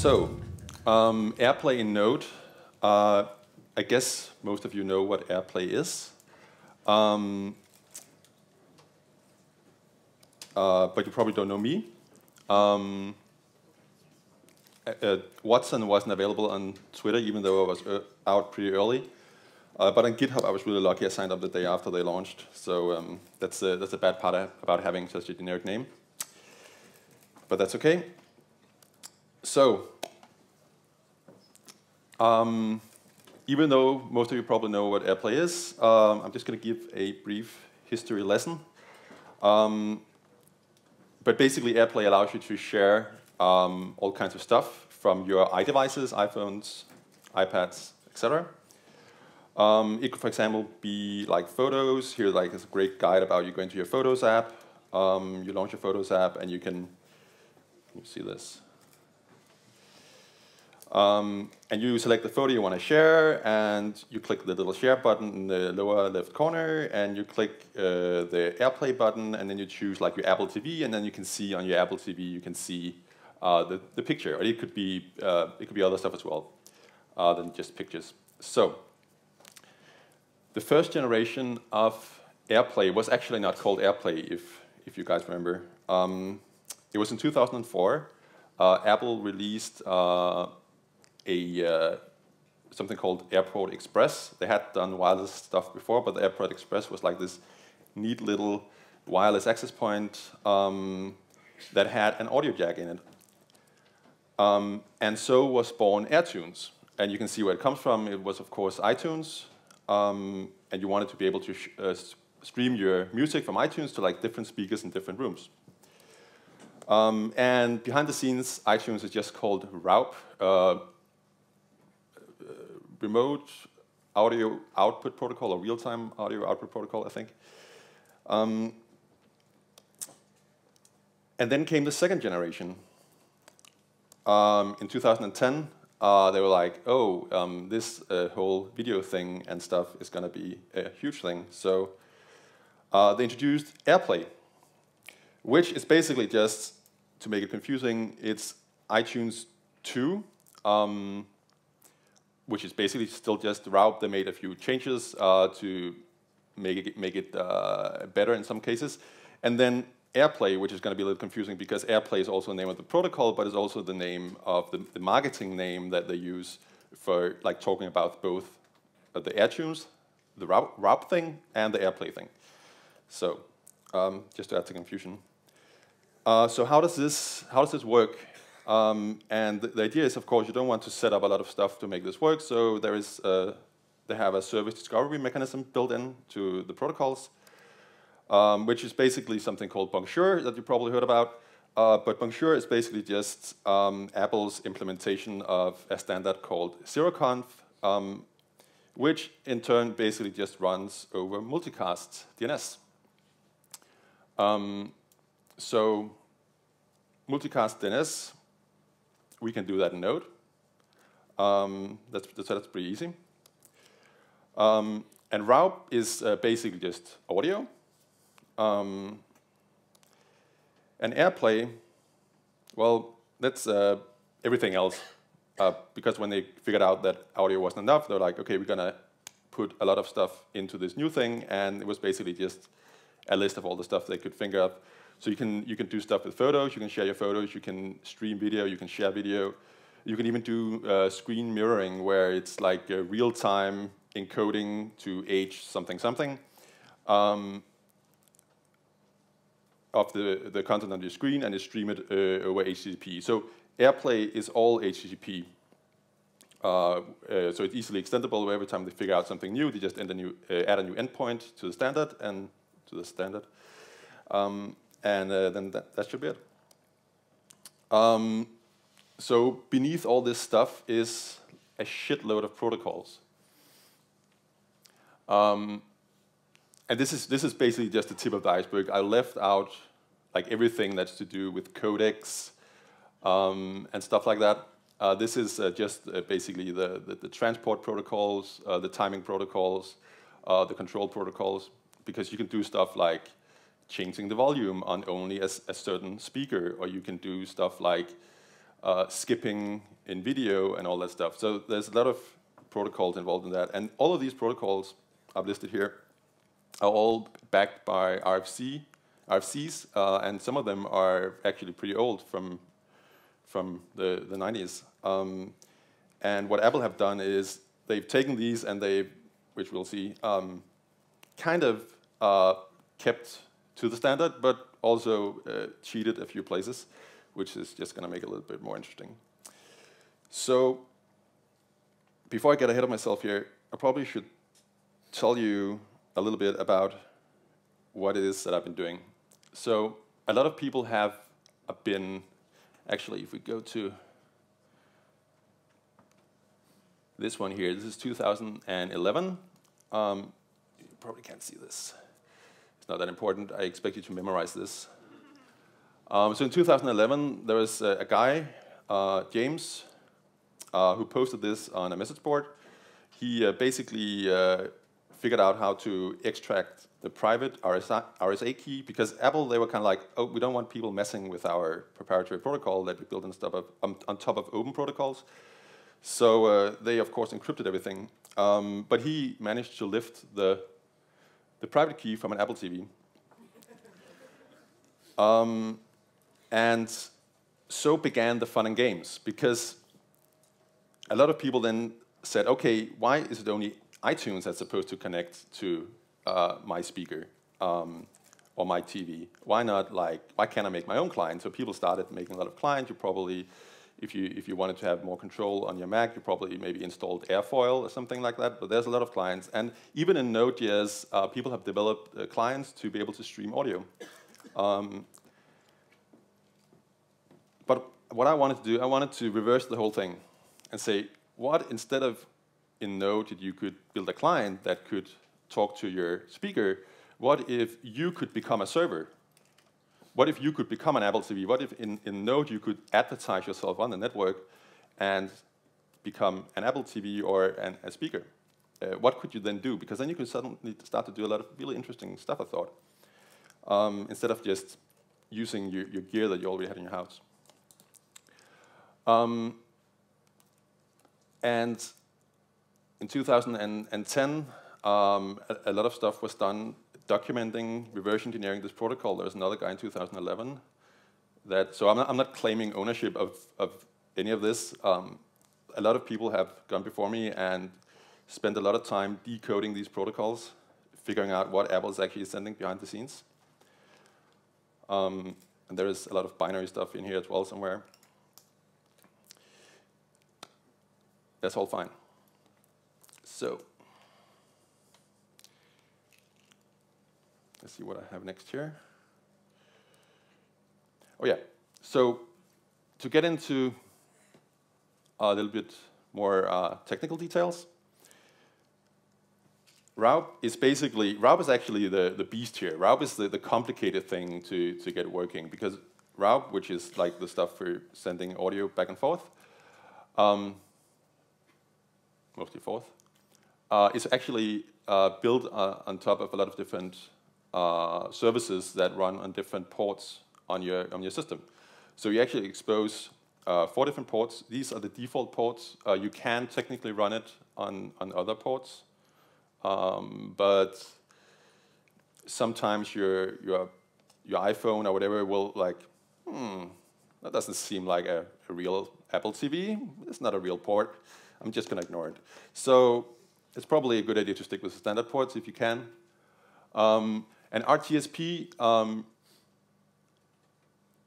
So, Airplay in Node. I guess most of you know what Airplay is. But you probably don't know me. Watson wasn't available on Twitter, even though I was out pretty early. But on GitHub, I was really lucky. I signed up the day after they launched. So that's a bad part about having such a generic name. But that's OK. So, even though most of you probably know what Airplay is, I'm just going to give a brief history lesson. But basically, Airplay allows you to share all kinds of stuff from your iDevices, iPhones, iPads, etc. It could, for example, be like photos. Here, like, is a great guide about you going to your Photos app. You launch your Photos app, and you can see this. And you select the photo you want to share, and you click the little share button in the lower left corner, and you click the Airplay button, and then you choose like your Apple TV, and then you can see on your Apple TV, you can see the picture. Or it could be other stuff as well than just pictures. So the first generation of Airplay was actually not called Airplay, if you guys remember. It was in 2004. Apple released something called Airport Express. They had done wireless stuff before, but the Airport Express was like this neat little wireless access point that had an audio jack in it. And so was born AirTunes. And you can see where it comes from. It was, of course, iTunes. And you wanted to be able to stream your music from iTunes to like different speakers in different rooms. And behind the scenes, iTunes is just called RAUP, Remote Audio Output Protocol, or Real-Time Audio Output Protocol, I think. And then came the second generation. In 2010, they were like, oh, this whole video thing and stuff is going to be a huge thing. So they introduced Airplay, which is basically just, to make it confusing, it's iTunes 2, which is basically still just RAUP. They made a few changes to make it better in some cases. And then Airplay, which is going to be a little confusing because Airplay is also the name of the protocol, but it's also the name of the marketing name that they use for like talking about both the AirTunes, the RAUP thing, and the Airplay thing. So just to add to confusion. So how does this work? And the idea is, of course, you don't want to set up a lot of stuff to make this work. So there is they have a service discovery mechanism built into the protocols, which is basically something called Bonjour that you probably heard about. But Bonjour is basically just Apple's implementation of a standard called zeroconf, which in turn basically just runs over multicast DNS. So multicast DNS, we can do that in Node. That's pretty easy. And RAUP is basically just audio. And Airplay, well, that's everything else. Because when they figured out that audio wasn't enough, they're like, OK, we're going to put a lot of stuff into this new thing. And it was basically just a list of all the stuff they could think of. So you can do stuff with photos. You can share your photos. You can stream video. You can share video. You can even do screen mirroring, where it's like a real-time encoding to age something something of the content on your screen, and you stream it over HTTP. So Airplay is all HTTP. So it's easily extendable. Every time they figure out something new, they just add a new endpoint to the standard and to the standard. And then that should be it. So beneath all this stuff is a shitload of protocols. And this is basically just the tip of the iceberg. I left out like everything that's to do with codecs and stuff like that. This is just basically the transport protocols, the timing protocols, the control protocols, because you can do stuff like changing the volume on only a certain speaker, or you can do stuff like skipping in video and all that stuff. So there's a lot of protocols involved in that. And all of these protocols I've listed here are all backed by RFCs, and some of them are actually pretty old from the 90s. And what Apple have done is they've taken these and they've, which we'll see, kind of kept to the standard, but also cheated a few places, which is just going to make it a little bit more interesting. So before I get ahead of myself here, I probably should tell you a little bit about what it is that I've been doing. So a lot of people have been, actually, if we go to this one here, this is 2011. You probably can't see this. It's not that important. I expect you to memorize this. So in 2011, there was a guy, James, who posted this on a message board. He basically figured out how to extract the private RSA key, because Apple, they were kind of like, oh, we don't want people messing with our proprietary protocol that we built on top of open protocols. So they, of course, encrypted everything. But he managed to lift the private key from an Apple TV. And so began the fun and games, because a lot of people then said, okay, why is it only iTunes that's supposed to connect to my speaker or my TV? Why not, like, why can't I make my own client? So people started making a lot of clients. You probably, if you wanted to have more control on your Mac, you probably maybe installed Airfoil or something like that. But there's a lot of clients. And even in Node.js, people have developed clients to be able to stream audio. But what I wanted to do, I wanted to reverse the whole thing and say, what, instead of in Node, you could build a client that could talk to your speaker, what if you could become a server? What if you could become an Apple TV? What if in Node you could advertise yourself on the network and become an Apple TV or a speaker? What could you then do? Because then you could suddenly start to do a lot of really interesting stuff, I thought, instead of just using your gear that you already had in your house. And in 2010, a lot of stuff was done documenting, reverse engineering this protocol. There was another guy in 2011. So I'm not claiming ownership of any of this. A lot of people have gone before me and spent a lot of time decoding these protocols, figuring out what Apple is actually sending behind the scenes. And there is a lot of binary stuff in here as well somewhere. That's all fine. So let's see what I have next here. Oh yeah, so to get into a little bit more technical details, Raub is actually the beast here. Raub is the complicated thing to get working, because Raub, which is like the stuff for sending audio back and forth, mostly forth, is actually built on top of a lot of different services that run on different ports on your system. So you actually expose 4 different ports. These are the default ports. You can technically run it on other ports, but sometimes your iPhone or whatever will like, that doesn't seem like a real Apple TV. It's not a real port. I'm just going to ignore it. So it's probably a good idea to stick with the standard ports if you can. And RTSP,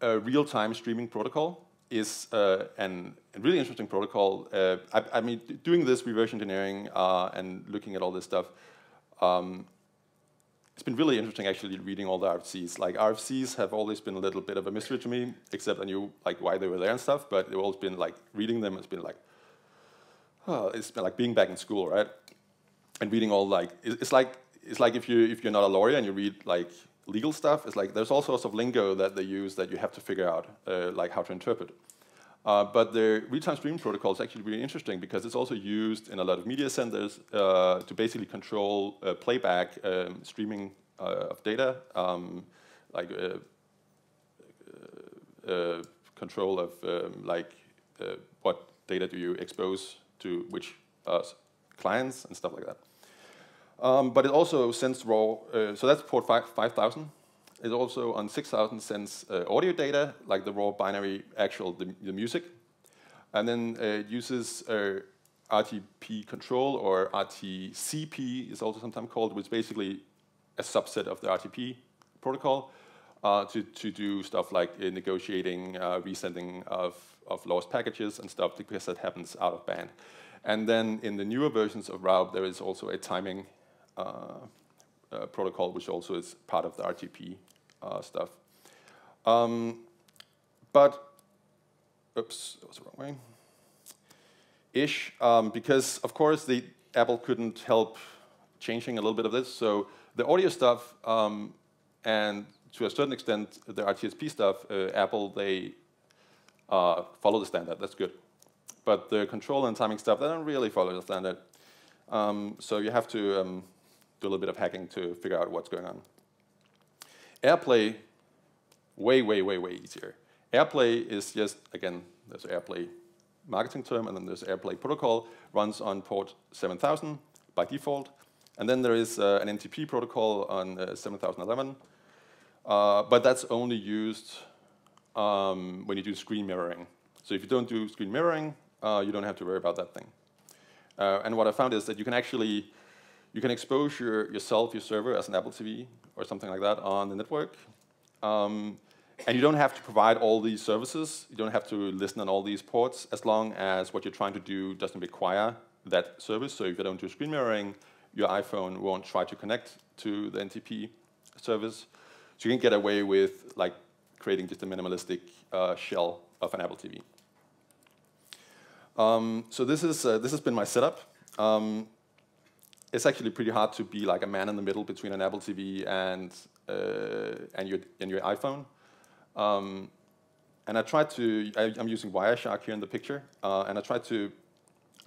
a real-time streaming protocol, is a really interesting protocol. I mean, doing this reverse engineering and looking at all this stuff, it's been really interesting actually reading all the RFCs. Like, RFCs have always been a little bit of a mystery to me, except I knew like why they were there and stuff, but they've always been like, reading them, it's been like, oh, it's been like being back in school, right? And reading all like, it's like if you're not a lawyer and you read like legal stuff, it's like there's all sorts of lingo that they use that you have to figure out like how to interpret. But the real-time streaming protocol is actually really interesting because it's also used in a lot of media centers to basically control playback, streaming of data, like control of like what data do you expose to which clients and stuff like that. But it also sends raw, so that's port 5000. It also on 6000 sends audio data, like the raw binary actual, the music. And then it uses RTP control, or RTCP is also sometimes called, which is basically a subset of the RTP protocol to do stuff like negotiating, resending of lost packages and stuff, because that happens out of band. And then in the newer versions of Route, there is also a timing protocol, which also is part of the RTP stuff. But, oops, that was the wrong way. Because of course Apple couldn't help changing a little bit of this. So the audio stuff and to a certain extent the RTSP stuff, Apple, they follow the standard. That's good. But the control and timing stuff, they don't really follow the standard. So you have to do a little bit of hacking to figure out what's going on. Airplay, way easier. Airplay is just, again, there's Airplay marketing term, and then there's Airplay protocol, runs on port 7000 by default. And then there is an NTP protocol on 7011, but that's only used when you do screen mirroring. So if you don't do screen mirroring, you don't have to worry about that thing. And what I found is that you can actually, you can expose your server as an Apple TV or something like that on the network. And you don't have to provide all these services. You don't have to listen on all these ports, as long as what you're trying to do doesn't require that service. So if you don't do screen mirroring, your iPhone won't try to connect to the NTP service. So you can get away with like creating just a minimalistic shell of an Apple TV. So this has been my setup. It's actually pretty hard to be like a man in the middle between an Apple TV and your iPhone. And I tried to, I'm using Wireshark here in the picture, and I tried to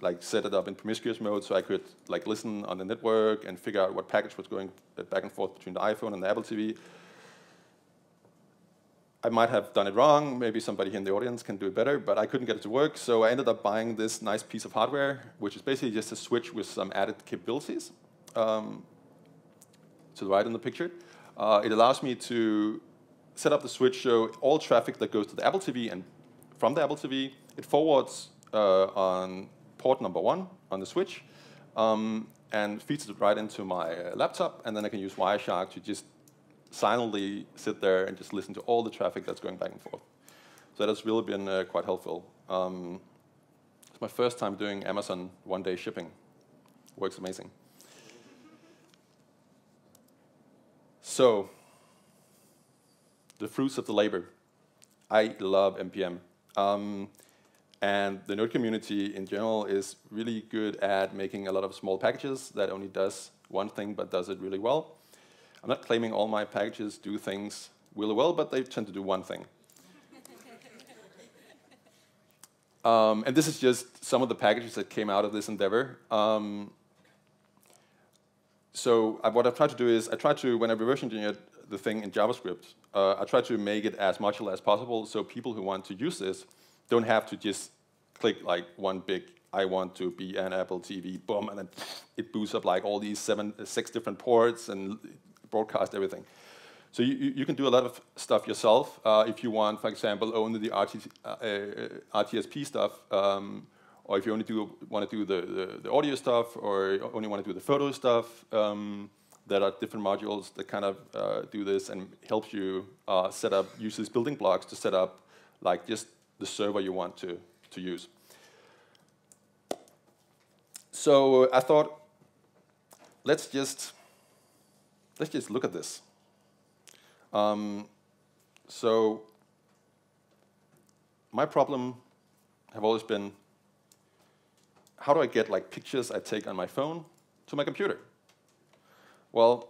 like set it up in promiscuous mode so I could like listen on the network and figure out what package was going back and forth between the iPhone and the Apple TV. I might have done it wrong. Maybe somebody here in the audience can do it better, but I couldn't get it to work. So I ended up buying this nice piece of hardware, which is basically just a switch with some added capabilities. To the right in the picture. It allows me to set up the switch so all traffic that goes to the Apple TV and from the Apple TV, it forwards on port number 1 on the switch and feeds it right into my laptop, and then I can use Wireshark to just silently sit there and just listen to all the traffic that's going back and forth. So that's really been quite helpful. It's my first time doing Amazon one-day shipping. Works amazing. So, the fruits of the labor. I love NPM. And the Node community in general is really good at making a lot of small packages that only does one thing but does it really well. I'm not claiming all my packages do things really well, but they tend to do one thing. And this is just some of the packages that came out of this endeavor. So what I've tried to do is, when I reverse engineered the thing in JavaScript, I try to make it as modular as possible so people who want to use this don't have to just click like one big, I want to be an Apple TV, boom, and then it boosts up like all these 6 different ports and broadcast everything. So you can do a lot of stuff yourself if you want, for example, only the RTSP stuff, or if you only want to do the audio stuff, or only want to do the photo stuff. There are different modules that kind of do this and help you set up, use these building blocks to set up like just the server you want to use. So I thought, let's just look at this. So my problem have always been, how do I get like pictures I take on my phone to my computer? Well,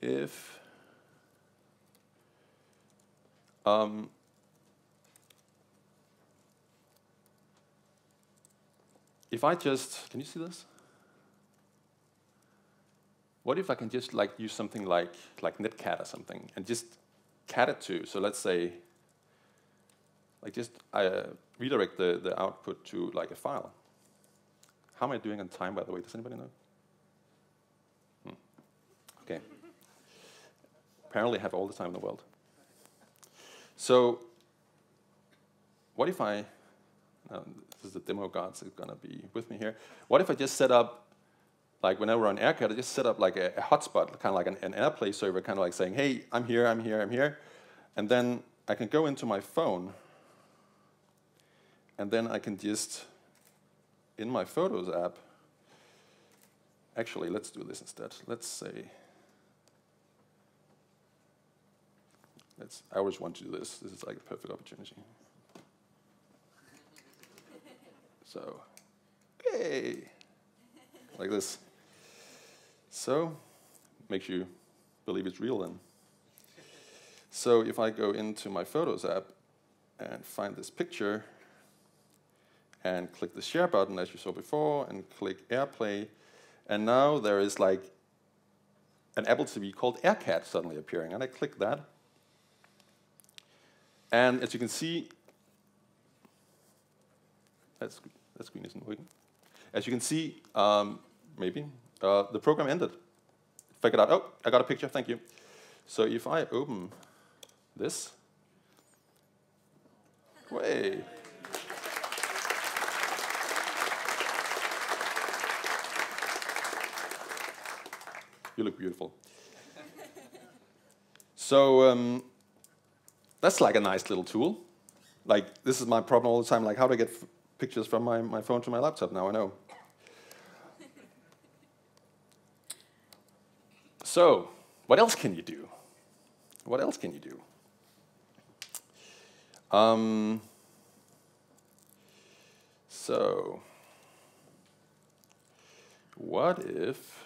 if I just, can you see this? What if I can just like use something like Netcat or something and just cat it to, so let's say like just redirect the output to like a file. How am I doing on time, by the way? Does anybody know? Okay. Apparently I have all the time in the world. So what if I, this is the demo gods are gonna be with me here. What if I just set up, like whenever on AirCat, I just set up like a hotspot, kind of like an Airplay server, kind of like saying, hey, I'm here, I'm here, I'm here. And then I can go into my phone, and then I can just, in my Photos app, actually, let's do this instead. Let's say, I always want to do this. This is like a perfect opportunity. So, hey, like this. So, makes you believe it's real then. So if I go into my Photos app and find this picture and click the share button as you saw before and click Airplay, and now there is like an Apple TV called AirCat suddenly appearing, and I click that. And as you can see, that screen isn't working. As you can see, the program ended. Figured out, oh, I got a picture, thank you. So if I open this, way. You look beautiful. So that's like a nice little tool. Like, this is my problem all the time, like how do I get pictures from my phone to my laptop? Now I know. So, what else can you do? What else can you do? So, what if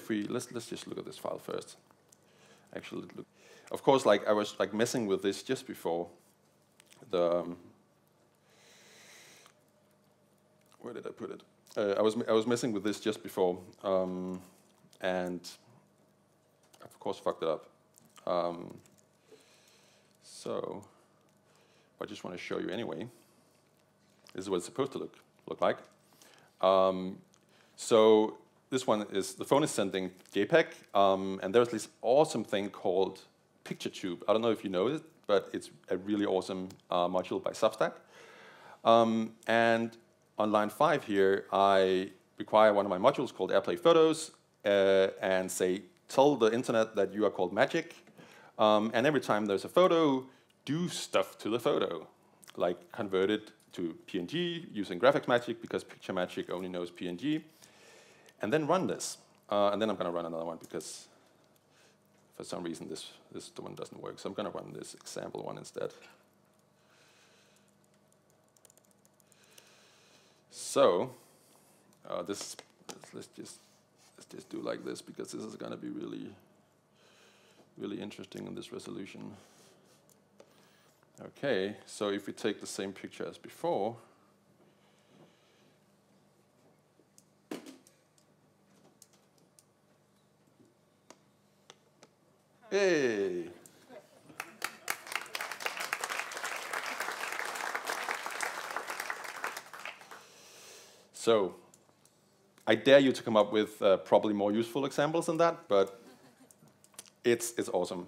we let's just look at this file first. Actually, look. Of course, like I was like messing with this just before the where did I put it? I was messing with this just before, and of course fucked it up. So I just want to show you anyway. This is what it's supposed to look like. So this one is, the phone is sending JPEG, and there's this awesome thing called PictureTube. I don't know if you know it, but it's a really awesome module by Substack. And on line 5 here, I require one of my modules called Airplay Photos, and say, tell the internet that you are called Magic, and every time there's a photo, do stuff to the photo, like convert it to PNG using graphics magic, because picture magic only knows PNG, and then run this. And then I'm going to run another one because for some reason this one doesn't work. So I'm going to run this example one instead. So let's just do like this, because this is going to be really interesting in this resolution. Okay, so if we take the same picture as before, hey! So I dare you to come up with probably more useful examples than that, but it's awesome.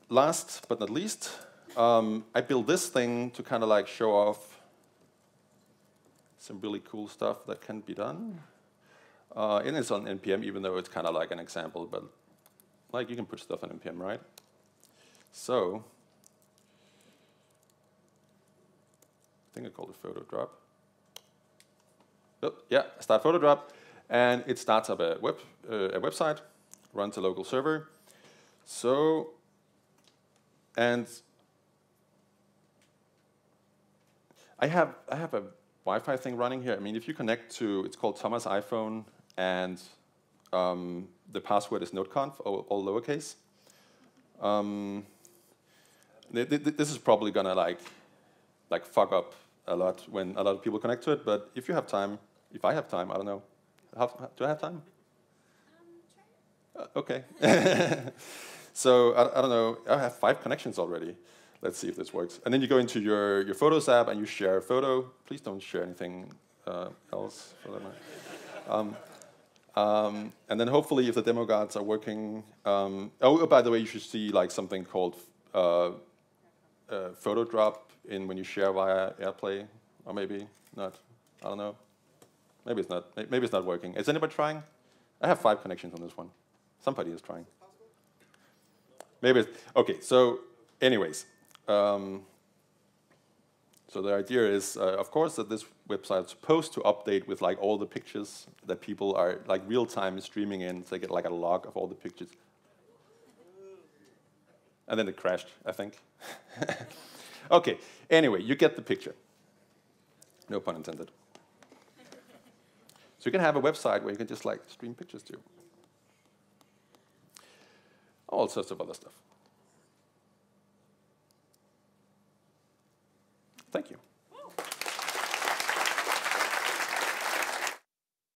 Last but not least, I built this thing to kind of like show off some really cool stuff that can be done. And it's on NPM, even though it's kind of like an example, but like you can put stuff on NPM, right? So I think I called it photo drop. Oh, yeah, start photo drop, and it starts up a website, runs a local server. So, and I have a Wi-Fi thing running here. I mean, if you connect to, it's called Thomas iPhone, and the password is nodeconf, all lowercase. This is probably gonna like fuck up a lot when a lot of people connect to it. But if you have time, if I have time, I don't know. Do I have time? Okay. So I don't know. I have 5 connections already. Let's see if this works. And then you go into your Photos app and you share a photo. Please don't share anything else for that matter. And then hopefully, if the demo guards are working, oh, by the way, you should see like something called photo drop in when you share via Airplay, or maybe not. I don't know. Maybe it's not. Maybe it's not working. Is anybody trying? I have 5 connections on this one. Somebody is trying. Maybe it's, okay. So, anyways, so the idea is, of course, that this website is supposed to update with like all the pictures that people are like real time streaming in. So they get like a log of all the pictures. And then it crashed, I think. Okay. Anyway, you get the picture. No pun intended. So you can have a website where you can just like stream pictures to. All sorts of other stuff. Thank you.